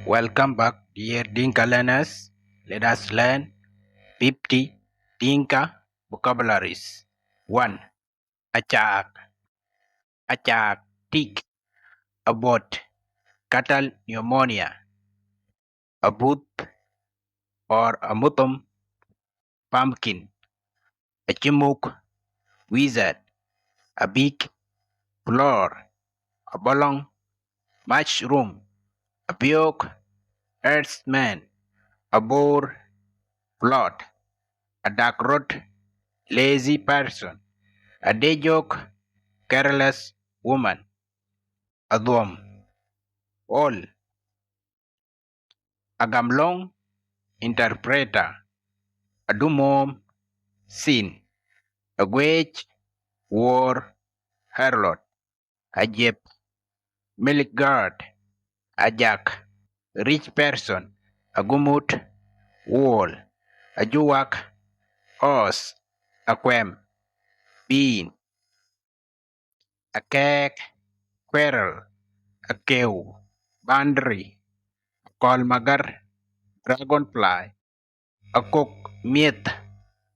Welcome back, dear Dinka learners. Let us learn 50 Dinka vocabularies. 1. Achak, achak, tick, abort, cattle pneumonia, a booth or a mutum, pumpkin, a chimuk, wizard, a big floor, a bolong, mushroom, a pioke, earthman, a boar, plot, a dark road, lazy person, a day joke, careless woman, a dwarf, all, a gamlong, interpreter, a dumom, sin, a wage, war, harlot, a jep, milk guard, a jack, rich person, a gumut, wall, a juwak, horse, a quem, bean, a cake, quarrel, a kew, boundary, a colmagar, dragonfly, a cook, myth,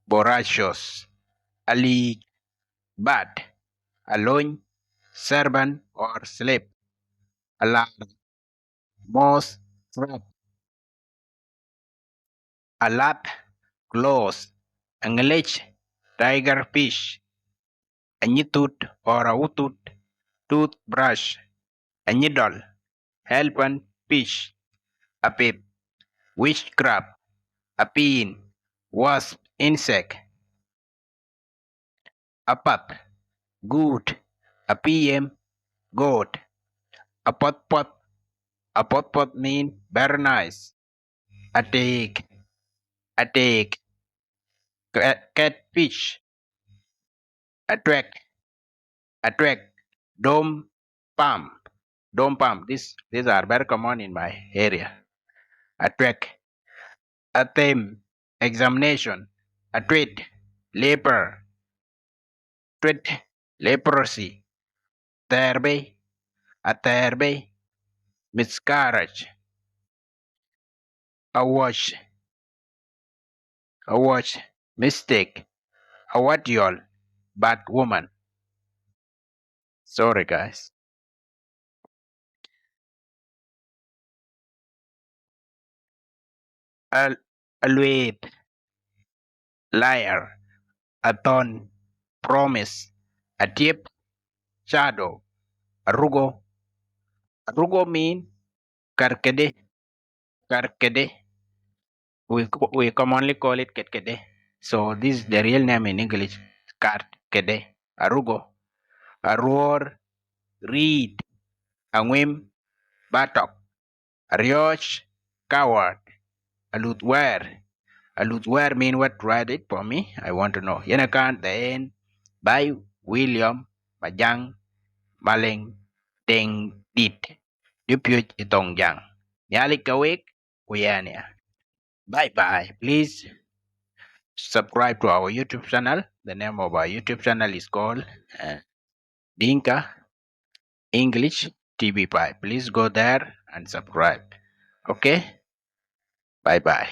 voracious, a league, bad, a loin, servant or slave, a lar, mouse, trap, a lat, close, a nglich, tiger fish, a nyitut or a utut, toothbrush, a needle, helping fish, a pip, witchcraft, a pin, wasp, insect, a pup, good, a PM, goat, a pot pot, a pot pot mean very nice, a take, catfish, a track, dome palm. These are very common in my area. A track, a theme, examination, a treat, treat, leprosy, a terbe, miscarriage, a watch, mistake, a wadiol, bad woman. Sorry guys. A alwait, liar, a thorn, promise, a tip, shadow, a rugo. A rugo mean karkede. We commonly call it ketkede. So this is the real name in English. Karkede. A rugo. A roar, reed, a whim, batok, a rioch, coward, a lutwer. A lutwer mean what? Write it for me. I want to know. Yenakan the end by William Majang Maleng Deng Dit. Dupuch itong yang. Nyalik kawik kuyania. Bye bye. Please subscribe to our YouTube channel. The name of our YouTube channel is called Dinka English TV5. Please go there and subscribe. Okay? Bye bye.